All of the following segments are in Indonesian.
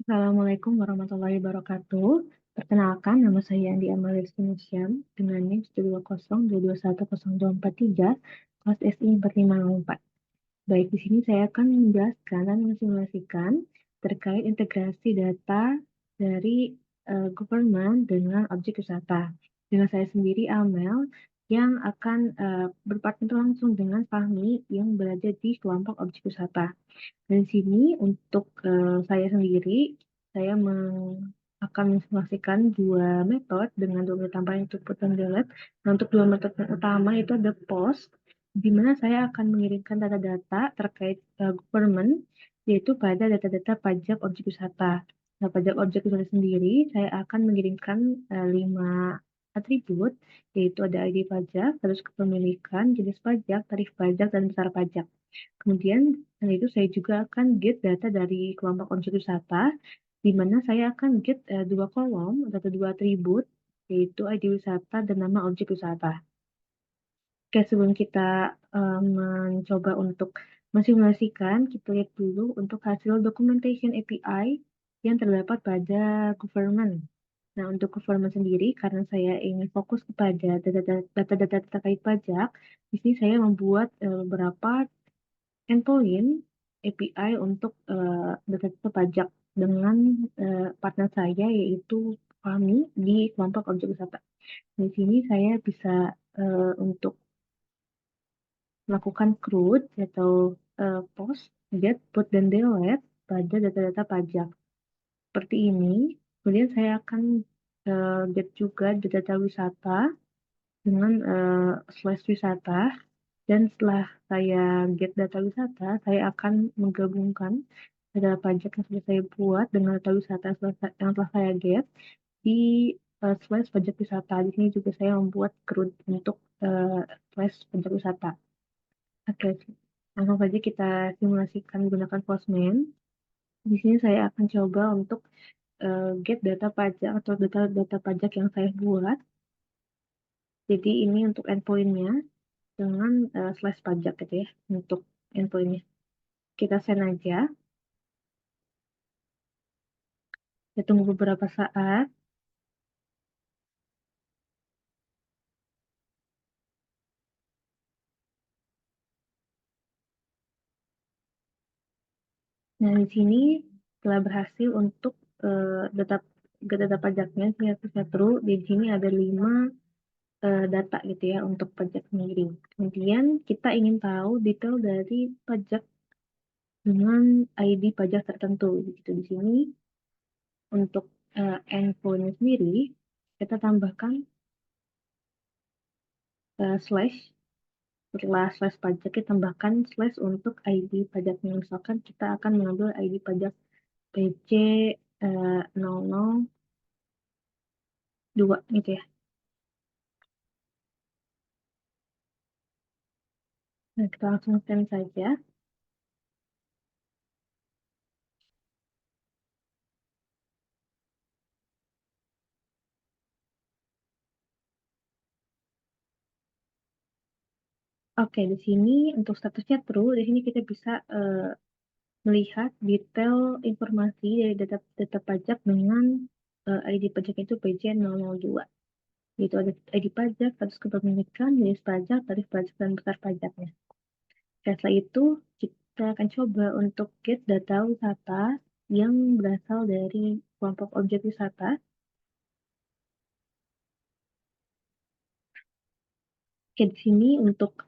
Assalamualaikum warahmatullahi wabarakatuh. Perkenalkan, nama saya Andi Amalia Sinusiam dengan NIM 12022210243, kelas SI 4504. Baik, di sini saya akan menjelaskan dan mensimulasikan terkait integrasi data dari government dengan objek wisata. Dengan saya sendiri, Amel, yang akan berpartner langsung dengan Fahmi yang berada di kelompok objek wisata. Di sini untuk saya sendiri, saya akan mensimulasikan dua metode dengan dua metode tambahan yaitu put dan delete. Nah, untuk dua metode yang utama itu ada post, di mana saya akan mengirimkan data-data terkait government, yaitu pada data-data pajak objek wisata. Nah, pajak objek wisata sendiri, saya akan mengirimkan 5 atribut, yaitu ada ID pajak, terus kepemilikan, jenis pajak, tarif pajak, dan besar pajak. Kemudian, selain itu saya juga akan get data dari kelompok objek wisata, di mana saya akan get dua kolom atau dua atribut, yaitu ID wisata dan nama objek wisata. Oke, sebelum kita mencoba untuk mensimulasikan, kita lihat dulu untuk hasil documentation API yang terdapat pada government. Nah, untuk government sendiri, karena saya ingin fokus kepada data-data terkait pajak, di sini saya membuat beberapa endpoint API untuk data pajak dengan partner saya yaitu kami di kelompok objek wisata. Di sini saya bisa untuk melakukan CRUD atau post, get, put, dan delete pada data-data pajak. Seperti ini. Kemudian saya akan get juga data wisata dengan slash wisata. Dan setelah saya get data wisata, saya akan menggabungkan data pajak yang sudah saya buat dengan data wisata yang telah saya get di slash pajak wisata. Di sini juga saya membuat CRUD untuk slash pajak wisata. Oke, langsung saja kita simulasikan menggunakan Postman. Di sini saya akan coba untuk get data pajak atau data pajak yang saya buat. Jadi ini untuk endpoint-nya dengan slash pajak gitu ya, untuk endpoint-nya. Kita send aja. Kita tunggu beberapa saat. Nah, di sini telah berhasil untuk data data pajaknya saya true. Di sini ada 5 data gitu ya untuk pajak sendiri. Kemudian kita ingin tahu detail dari pajak dengan ID pajak tertentu. Gitu. Di sini untuk endpoint sendiri kita tambahkan slash. Setelah slash pajak kita tambahkan slash untuk ID pajaknya. Misalkan kita akan mengambil ID pajak PC 002 gitu ya. Nah, kita langsung send saja. Oke, di sini untuk statusnya true, di sini kita bisa melihat detail informasi dari data pajak dengan ID pajak itu PJ 002. Itu ada ID pajak, status kepemilikan, jenis pajak, tarif pajak, dan besar pajaknya. Dan setelah itu, kita akan coba untuk get data wisata yang berasal dari kelompok objek wisata. Oke, di sini untuk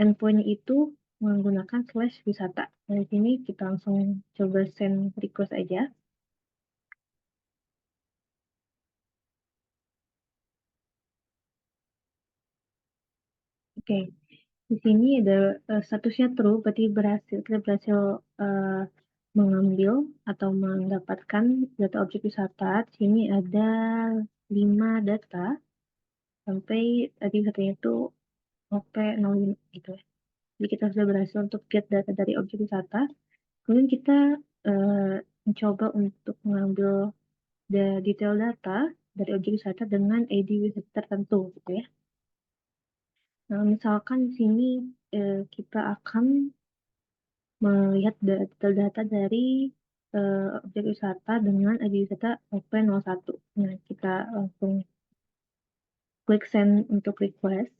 endpoint itu menggunakan slash wisata. Nah, di sini kita langsung coba send request aja. Oke, di sini ada statusnya true, berarti kita berhasil eh, mengambil atau mendapatkan data objek wisata. Di sini ada 5 data sampai tadi katanya itu OP05 gitu ya. Jadi kita sudah berhasil untuk get data dari objek wisata. Kemudian kita mencoba untuk mengambil detail data dari objek wisata dengan ID wisata tertentu gitu ya. Nah, misalkan di sini kita akan melihat data-data dari objek wisata dengan ID wisata OP01. Nah, kita langsung klik send untuk request.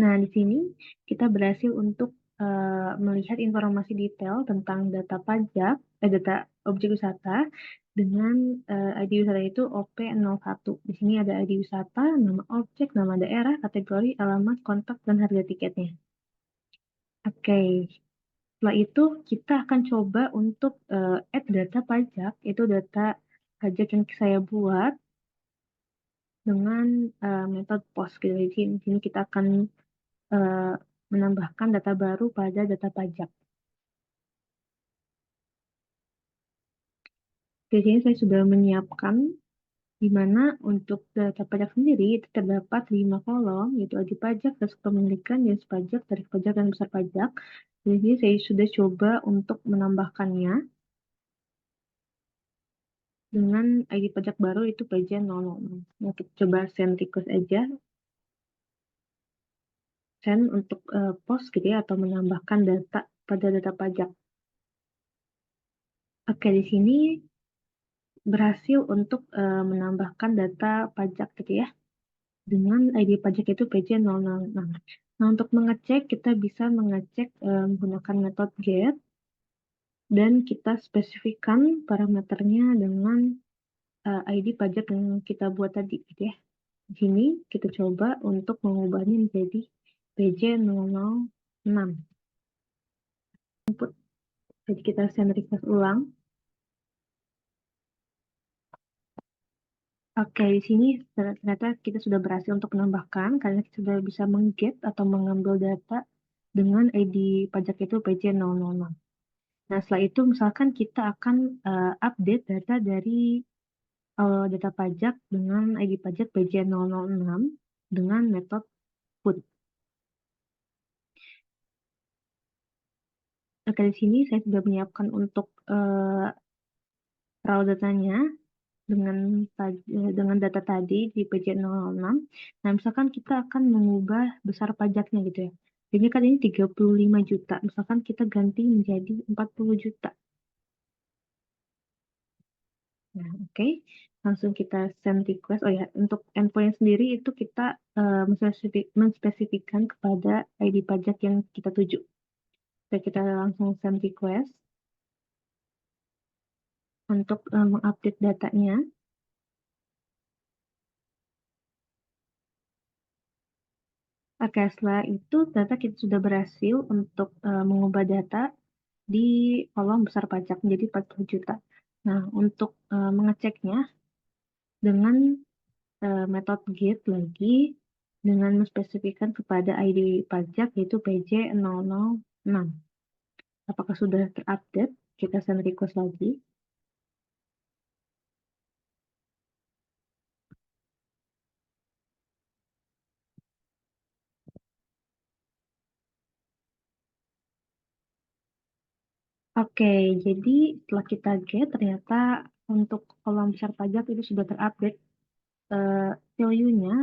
Nah, di sini kita berhasil untuk melihat informasi detail tentang data pajak, data objek wisata dengan ID wisata itu OP01. Di sini ada ID wisata, nama objek, nama daerah, kategori, alamat, kontak, dan harga tiketnya. Oke, setelah itu kita akan coba untuk add data pajak, itu data pajak yang saya buat dengan metode POS gitu. Jadi di sini kita akan eh, menambahkan data baru pada data pajak. Di sini saya sudah menyiapkan di mana untuk data pajak sendiri itu terdapat 5 kolom, yaitu wajib pajak, dan kepemilikan, jenis pajak, tarif pajak, dan besar pajak. Jadi saya sudah coba untuk menambahkannya dengan ID pajak baru itu PJ006. Nah, kita coba send request aja, send untuk post gitu ya, atau menambahkan data pada data pajak. Oke, di sini berhasil untuk menambahkan data pajak gitu ya, dengan ID pajak itu PJ006. Nah, untuk mengecek, kita bisa mengecek menggunakan metode get, dan kita spesifikkan parameternya dengan ID pajak yang kita buat tadi gitu ya. Di sini kita coba untuk mengubahnya menjadi PJ006. Input. Jadi kita send request ulang. Oke, di sini ternyata kita sudah berhasil untuk menambahkan karena kita sudah bisa mengget atau mengambil data dengan ID pajak itu PJ006. Nah, setelah itu misalkan kita akan update data dari data pajak dengan ID pajak PJ006 dengan metode put. Oke, di sini saya sudah menyiapkan untuk raw datanya dengan dengan data tadi di PJ006. Nah, misalkan kita akan mengubah besar pajaknya gitu ya. Jadi kan ini 35 juta. Misalkan kita ganti menjadi 40 juta. Nah, oke. Langsung kita send request. Oh ya, untuk endpoint sendiri itu kita menspesifikkan kepada ID pajak yang kita tuju. Jadi kita langsung send request untuk mengupdate datanya. Oke, setelah itu data kita sudah berhasil untuk mengubah data di kolom besar pajak menjadi 40 juta. Nah, untuk mengeceknya dengan metode get lagi dengan menspesifikkan kepada ID pajak yaitu PJ006. Apakah sudah terupdate? Kita send request lagi. Oke, jadi setelah kita get ternyata untuk kolom besar pajak itu sudah terupdate value-nya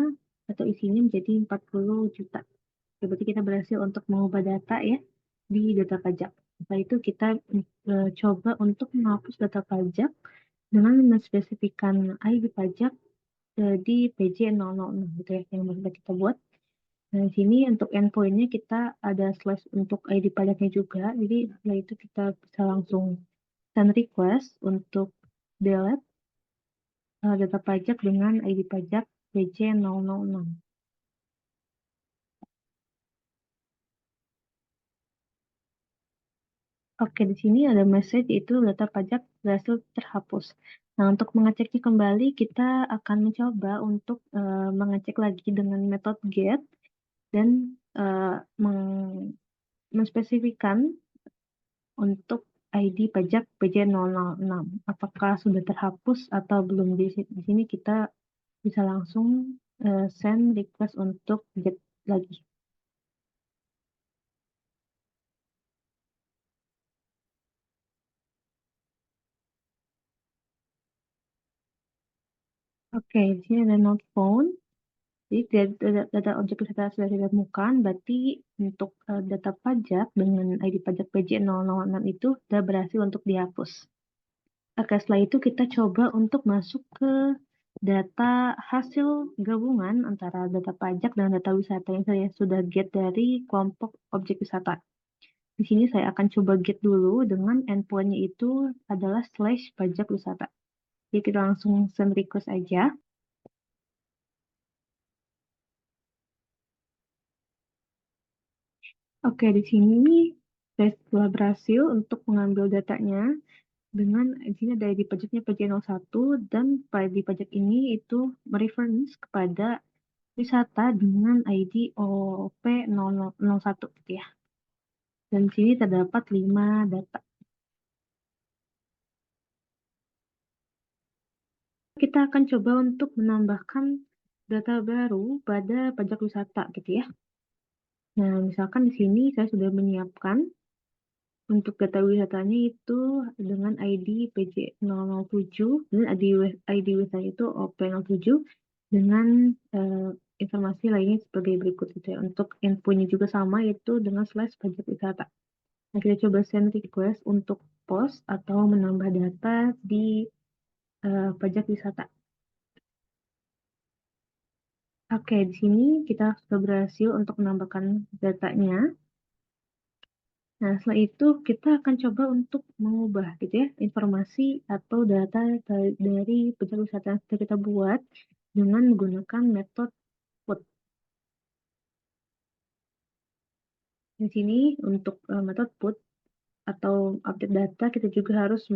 atau isinya menjadi 40 juta. Berarti kita berhasil untuk mengubah data ya di data pajak. Setelah itu kita coba untuk menghapus data pajak dengan menspesifikkan ID pajak di PJ006 gitu ya yang sudah kita buat. Nah, di sini untuk endpoint-nya kita ada slash untuk ID pajaknya juga. Jadi setelah itu kita bisa langsung send request untuk delete data pajak dengan ID pajak PJ006. Oke, di sini ada message itu data pajak berhasil terhapus. Nah, untuk mengeceknya kembali, kita akan mencoba untuk mengecek lagi dengan metode get dan uh, menspesifikkan untuk ID pajak PJ006. Apakah sudah terhapus atau belum? Di sini kita bisa langsung send request untuk get lagi. Oke, di sini ada note phone. Jadi data objek wisata sudah ditemukan, berarti untuk data pajak dengan ID pajak PJ006 itu sudah berhasil untuk dihapus. Oke, setelah itu kita coba untuk masuk ke data hasil gabungan antara data pajak dan data wisata yang saya sudah get dari kelompok objek wisata. Di sini saya akan coba get dulu dengan endpoint-nya itu adalah /pajak wisata. Jadi kita langsung send request aja. Oke, di sini saya telah berhasil untuk mengambil datanya dengan di sini ada ID pajaknya PJ01 dan ID pajak ini itu mereference kepada wisata dengan ID OP001 gitu ya. Dan di sini terdapat 5 data. Kita akan coba untuk menambahkan data baru pada pajak wisata gitu ya. Nah, misalkan di sini saya sudah menyiapkan untuk data wisatanya itu dengan ID PJ007 dan ID wisatanya itu OP07 dengan informasi lainnya sebagai berikut gitu ya. Untuk infonya juga sama yaitu dengan /pajak wisata. Nah, kita coba send request untuk post atau menambah data di pajak wisata. Oke, di sini kita sudah berhasil untuk menambahkan datanya. Nah, setelah itu kita akan coba untuk mengubah gitu ya informasi atau data dari pajak wisata yang sudah kita buat dengan menggunakan metode put. Di sini untuk metode put atau update data kita juga harus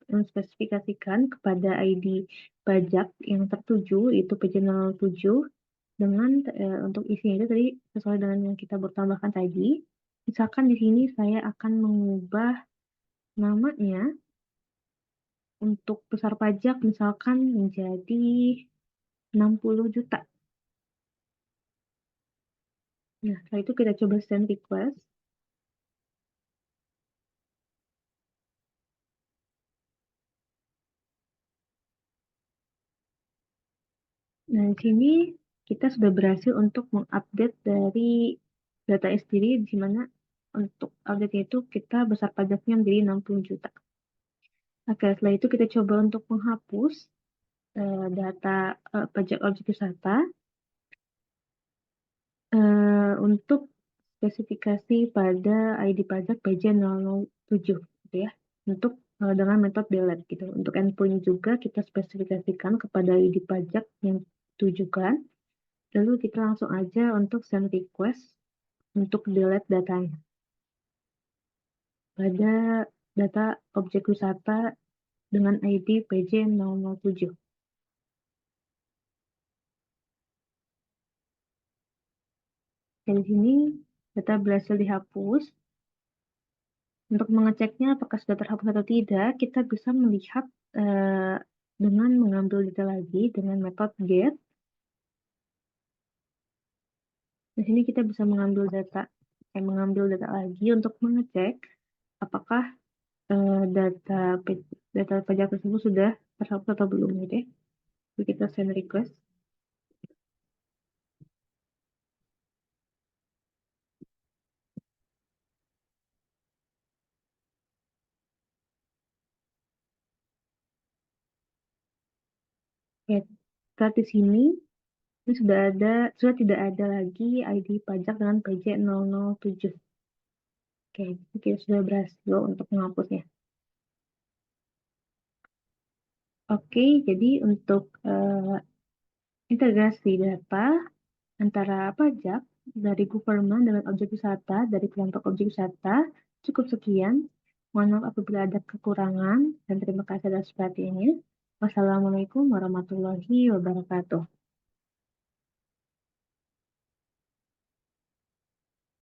menspesifikasikan kepada ID pajak yang tertuju itu PJ07 dengan untuk isinya itu tadi sesuai dengan yang kita bertambahkan tadi. Misalkan di sini saya akan mengubah namanya untuk besar pajak misalkan menjadi 60 juta. Nah, setelah itu kita coba send request. Nah, di sini kita sudah berhasil untuk mengupdate dari data sendiri di mana untuk update itu kita besar pajaknya menjadi 60 juta. Oke, setelah itu kita coba untuk menghapus data pajak objek wisata untuk spesifikasi pada ID pajak PJ007 gitu ya. Untuk dengan metode delete gitu. Untuk endpoint juga kita spesifikasikan kepada ID pajak yang ditujukan. Lalu kita langsung aja untuk send request untuk delete datanya pada data objek wisata dengan ID PJ007. Dan di sini data berhasil dihapus. Untuk mengeceknya apakah sudah terhapus atau tidak, kita bisa melihat dengan mengambil data lagi dengan metode get. Di sini kita bisa mengambil data lagi untuk mengecek apakah data pajak tersebut sudah terhapus atau belum gitu ya. Jadi kita send request. Ya, saat di sini ini sudah tidak ada lagi ID pajak dengan PJ007. Oke, kita sudah berhasil untuk menghapusnya. Oke, jadi untuk integrasi data antara pajak dari government dengan objek wisata dari kelompok objek wisata cukup sekian. Mohon maaf apabila ada kekurangan dan terima kasih atas perhatiannya. Wassalamualaikum warahmatullahi wabarakatuh.